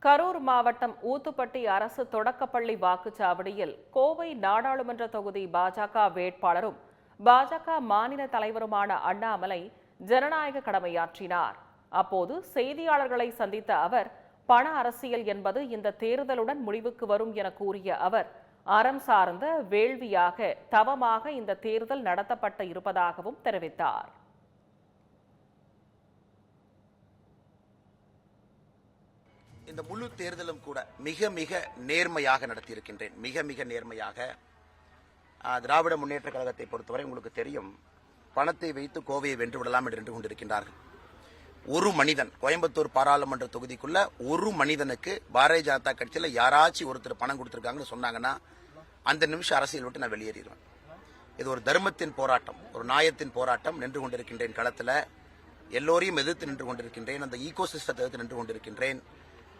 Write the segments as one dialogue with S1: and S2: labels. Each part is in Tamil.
S1: கரூர் மாவட்டம் ஊத்துப்பட்டி அரசு தொடக்கப்பள்ளி வாக்குச்சாவடியில் கோவை நாடாளுமன்ற தொகுதி பாஜக வேட்பாளரும் பாஜக மாநில தலைவருமான அண்ணாமலை ஜனநாயக கடமையாற்றினார். அப்போது செய்தியாளர்களை சந்தித்த அவர், பண அரசியல் என்பது இந்த தேர்தலுடன் முடிவுக்கு வரும் என கூறிய அவர், அறம் சார்ந்த வேள்வியாக தவமாக இந்த தேர்தல் நடத்தப்பட்ட இருப்பதாகவும் தெரிவித்தார்.
S2: இந்த முழு தேர்தலும் கூட மிக மிக நேர்மையாக நடத்தியிருக்கின்றேன். மிக மிக நேர்மையாக. திராவிட முன்னேற்ற கழகத்தை பொறுத்தவரை உங்களுக்கு தெரியும், பணத்தை வைத்து கோவையை வென்று விடலாம் என்று கொண்டிருக்கின்றார்கள். ஒரு மனிதன் கோயம்புத்தூர் பாராளுமன்ற தொகுதிக்குள்ள ஒரு மனிதனுக்கு பாரதிய ஜனதா கட்சியில் யாராச்சும் ஒருத்தர் பணம் கொடுத்திருக்காங்கன்னு சொன்னாங்கன்னா அந்த நிமிஷம் அரசியல் விட்டு நான் வெளியேறிடுவேன். இது ஒரு தர்மத்தின் போராட்டம், ஒரு நியாயத்தின் போராட்டம். நின்று கொண்டிருக்கின்றேன் களத்தில். எல்லோரையும் எதிர்த்து நின்று கொண்டிருக்கின்றேன். அந்த ஈகோ சிஸ்டத்தை எதிர்த்து நின்று கொண்டிருக்கின்றேன்.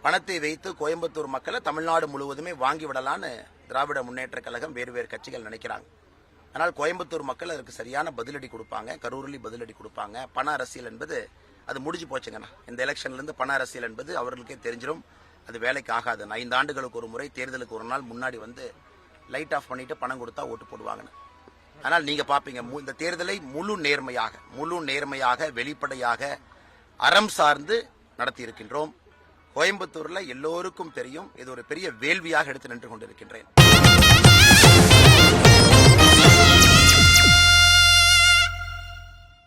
S2: பணத்தை வைத்து கோயம்புத்தூர் மக்களை தமிழ்நாடு முழுவதுமே வாங்கி விடலான்னு திராவிட முன்னேற்ற கழகம் வேறு வேறு கட்சிகள் நினைக்கிறாங்க. ஆனால் கோயம்புத்தூர் மக்கள் அதற்கு சரியான பதிலடி கொடுப்பாங்க. கரூரில் பதிலடி கொடுப்பாங்க. பண அரசியல் என்பது அது முடிஞ்சு போச்சுங்கண்ணா. இந்த எலெக்ஷன்ல இருந்து பண அரசியல் என்பது அவர்களுக்கே தெரிஞ்சிடும். அது வேலைக்கு ஆகாது. 5 ஆண்டுகளுக்கு ஒரு முறை தேர்தலுக்கு ஒரு நாள் முன்னாடி வந்து லைட் ஆஃப் பண்ணிட்டு பணம் கொடுத்தா ஓட்டு போடுவாங்கன்னு. ஆனால் நீங்க பாப்பீங்க, இந்த தேர்தலை முழு நேர்மையாக வெளிப்படையாக அறம் சார்ந்து நடத்தி இருக்கின்றோம். கோயம்புத்தூர்ல எல்லோருக்கும் தெரியும், இது ஒரு பெரிய வேள்வியாக எடுத்து நின்று கொண்டிருக்கின்றேன்.